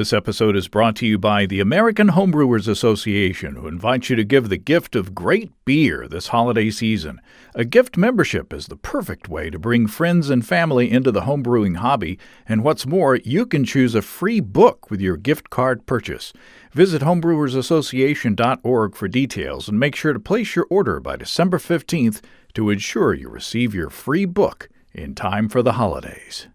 This episode is brought to you by the American Homebrewers Association, who invites you to give the gift of great beer this holiday season. A gift membership is the perfect way to bring friends and family into the homebrewing hobby, and what's more, you can choose a free book with your gift card purchase. Visit homebrewersassociation.org for details and make sure to place your order by December 15th to ensure you receive your free book in time for the holidays.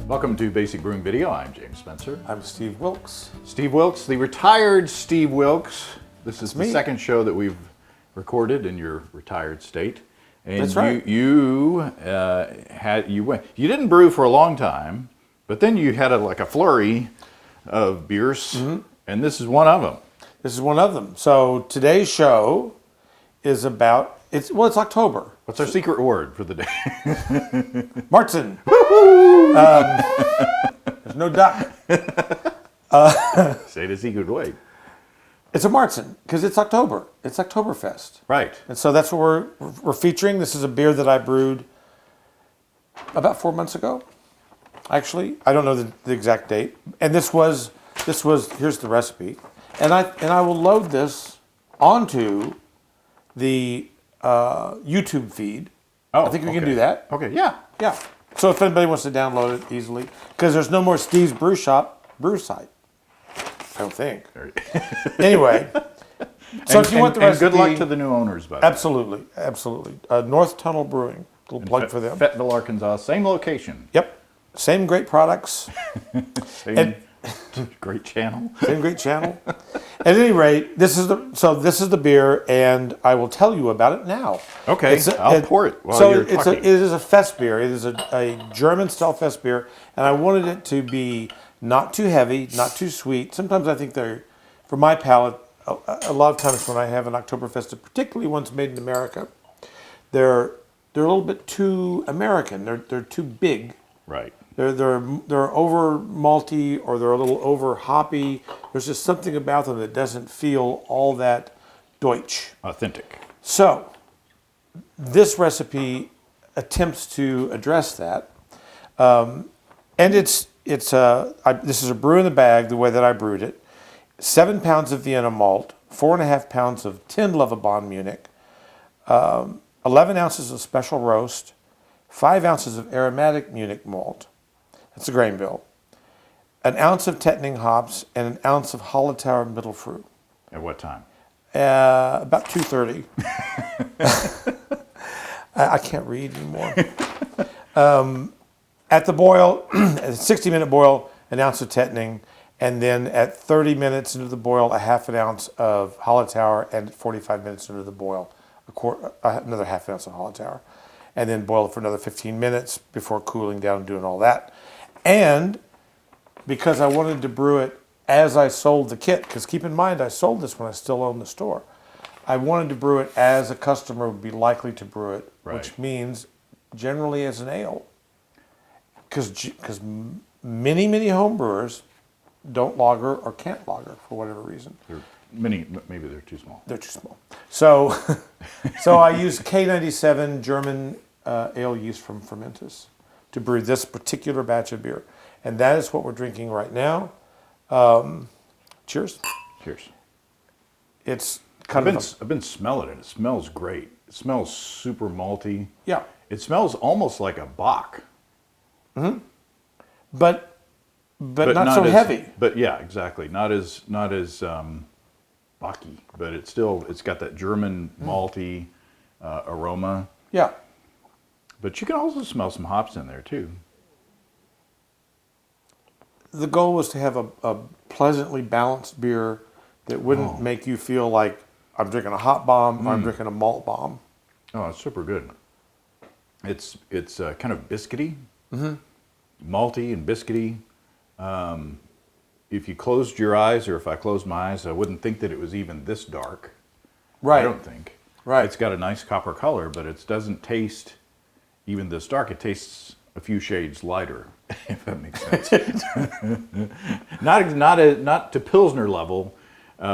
Welcome to Basic Brewing Video. I'm James Spencer. I'm Steve Wilkes. Steve Wilkes, the retired Steve Wilkes. This is the me. second show that we've recorded in your retired state. And That's right. You didn't brew for a long time, but then you had a flurry of beers, and this is one of them. This is one of them. So today's show is about it's October. What's our secret word for the day? Marzen. There's no duck. Say the secret word. It's a Marzen because it's October. It's Oktoberfest. Right. And so that's what we're featuring. This is a beer that I brewed about 4 months ago. Actually, I don't know the exact date. And this was here's the recipe. And I will load this onto the YouTube feed. Oh, I think we can do that. Okay, yeah. Yeah. So if anybody wants to download it easily, because there's no more Steve's Brew Shop brew site. I don't think. Anyway, so if you want the recipe, and good luck to the new owners, by the way. Absolutely. North Tunnel Brewing. Little plug for them. Fayetteville, Arkansas, same location. Yep. Same great products. Same great channel. Same great channel. At any rate, this is the beer, and I will tell you about it now. Okay, I'll pour it while you're talking. It is a fest beer. It is a German-style fest beer, and I wanted it to be not too heavy, not too sweet. Sometimes I think they're, for my palate, a lot of times when I have an Oktoberfest, particularly ones made in America, they're a little bit too American. They're too big. Right. They're over malty, or they're a little over hoppy. There's just something about them that doesn't feel all that Deutsch. Authentic. So this recipe attempts to address that, and this is a brew in the bag the way that I brewed it. 7 pounds of Vienna Malt, 4.5 pounds of tinned Hallertau Munich, 11 ounces of special roast, 5 ounces of Aromatic Munich malt. That's a grain bill. An ounce of Tettnang hops and an ounce of Hallertau middle fruit. At what time? About 2:30. I can't read anymore. At the boil, at a 60-minute boil, an ounce of Tettnang, and then at 30 minutes into the boil, a half an ounce of Hallertau, and 45 minutes into the boil, another half an ounce of Hallertau, and then boil it for another 15 minutes before cooling down and doing all that. And because I wanted to brew it as I sold the kit, because keep in mind I sold this when I still owned the store, I wanted to brew it as a customer would be likely to brew it, right. Which means generally as an ale. Because many home brewers don't lager or can't lager for whatever reason. Maybe they're too small. They're too small. So I used K97 German ale yeast from Fermentus to brew this particular batch of beer. And that is what we're drinking right now. Cheers. Cheers. It's I've been smelling it. It smells great. It smells super malty. Yeah. It smells almost like a Bock. Mm-hmm. But not so heavy. But yeah, exactly. Not as Bocky, but it's got that German malty aroma. Yeah. But you can also smell some hops in there too. The goal was to have a pleasantly balanced beer that wouldn't make you feel like I'm drinking a hop bomb or I'm drinking a malt bomb. Oh, it's super good. It's kind of biscuity, malty and biscuity. If you closed your eyes, or if I closed my eyes, I wouldn't think that it was even this dark. Right. I don't think. Right. It's got a nice copper color, but it doesn't taste even this dark. It tastes a few shades lighter, if that makes sense. not to Pilsner level,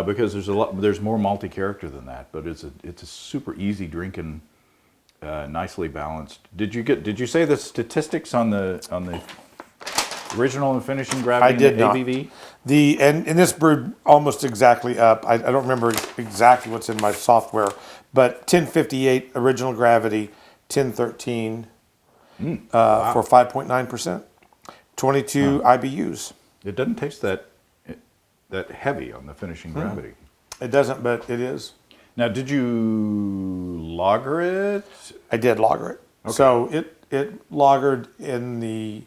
because there's more malty character than that. But it's a super easy drinking, nicely balanced. Did you say the statistics on the original and finishing gravity? I did and not. ABV? And this brewed almost exactly up. I don't remember exactly what's in my software, but 1058 original gravity, 1013 for 5.9%, 22 IBUs. It doesn't taste that heavy on the finishing gravity. It doesn't, but it is. Now, did you lager it? I did lager it. Okay. So it lagered in the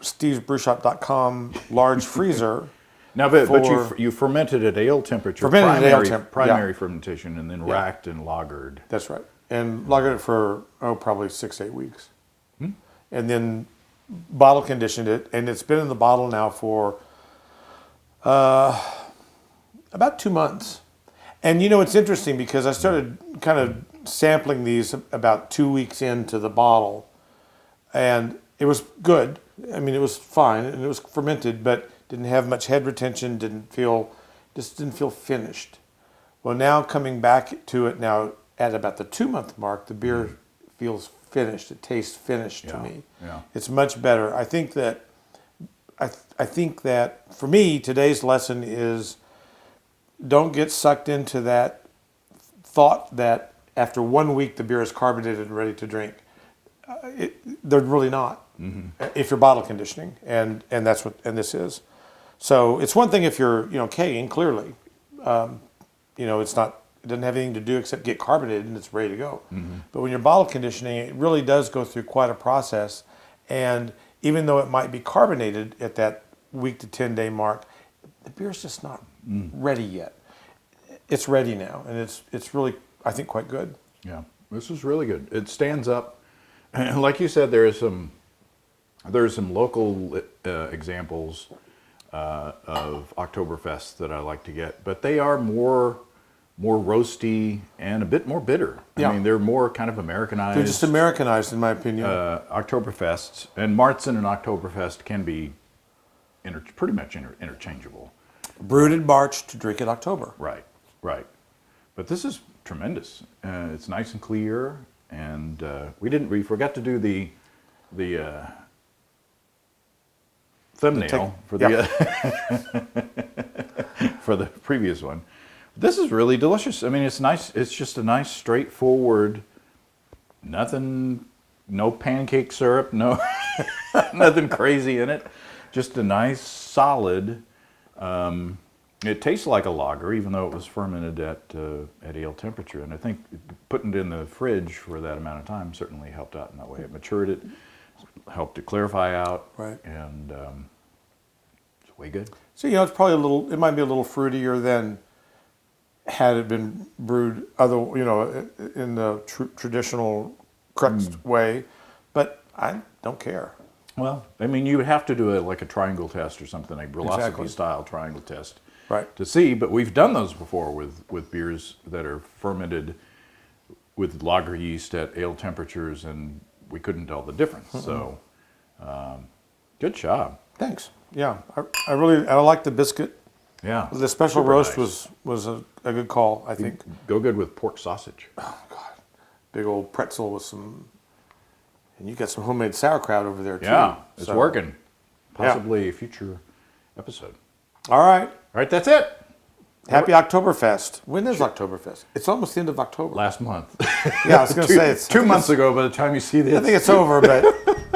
stevesbrewshop.com large freezer. Now, but you fermented at ale temperature, primary fermentation, and then racked and lagered. That's right. And lagered it for, probably 6-8 weeks. And then bottle conditioned it, and it's been in the bottle now for about 2 months. And it's interesting because I started kind of sampling these about 2 weeks into the bottle, and it was good. I mean, it was fine, and it was fermented, but didn't have much head retention. Didn't feel finished. Well, now coming back to it now at about the 2-month mark, the beer feels finished. It tastes finished to me. Yeah. It's much better. I think that for me, today's lesson is don't get sucked into that thought that after 1 week the beer is carbonated and ready to drink. They're really not. If you're bottle conditioning, and that's what this is. So it's one thing if you're kegging, clearly, it's not. It doesn't have anything to do except get carbonated and it's ready to go. But when you're bottle conditioning, it really does go through quite a process. And even though it might be carbonated at that week to 10-day mark, the beer's just not ready yet. It's ready now, and it's really, I think, quite good. Yeah, this is really good. It stands up. Like you said, there's some local examples of Oktoberfest that I like to get, but they are more roasty and a bit more bitter. Yeah. I mean, they're more kind of Americanized. They're just Americanized, in my opinion. Oktoberfests, and Marzen and Oktoberfest can be pretty much interchangeable. Brewed in March to drink in October. Right. But this is tremendous. It's nice and clear, and we forgot to do the thumbnail for the for the previous one. This is really delicious. I mean, it's nice. It's just a nice, straightforward. Nothing, no pancake syrup, no nothing crazy in it. Just a nice, solid. It tastes like a lager, even though it was fermented at ale temperature. And I think putting it in the fridge for that amount of time certainly helped out in that way. It matured it, helped it clarify out, right? And it's way good. So it's probably it might be a little fruitier than had it been brewed in the traditional Crux way, but I don't care. Well, I mean, you would have to do a triangle test or something, like Brulosophy style triangle test, right? To see. But we've done those before with beers that are fermented with lager yeast at ale temperatures, and we couldn't tell the difference. So, good job. Thanks. Yeah, I like the biscuit. Yeah, the special roast nice. was a good call, I think. Go good with pork sausage. Oh God, big old pretzel with some, and you got some homemade sauerkraut over there too. Yeah, it's working. Possibly a future episode. All right, that's it. Happy Oktoberfest. When is Oktoberfest? It's almost the end of October. Last month. Yeah, I was going to say it's 2 months ago. By the time you see this, I think it's over, but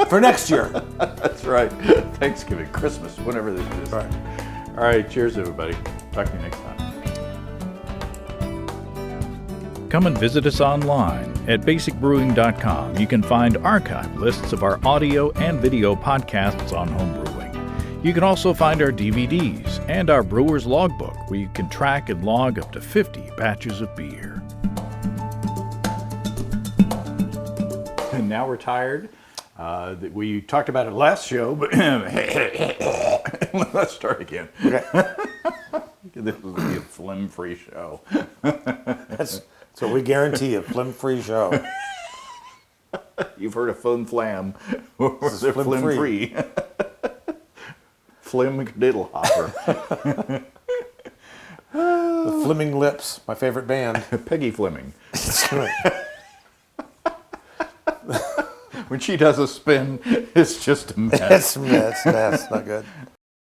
for next year. That's right. Thanksgiving, Christmas, whatever this is. All right. All right, cheers, everybody. Talk to you next time. Come and visit us online at basicbrewing.com. You can find archive lists of our audio and video podcasts on homebrewing. You can also find our DVDs and our brewer's logbook, where you can track and log up to 50 batches of beer. And now we're tired. We talked about it last show, but let's start again. Okay. This will be a phlegm-free show. That's what we guarantee, a phlegm-free show. You've heard of flim flam, or is it flim free? Flim diddle hopper. The Fleming Lips, my favorite band. Peggy Fleming. When she does a spin, it's just a mess. That's not good.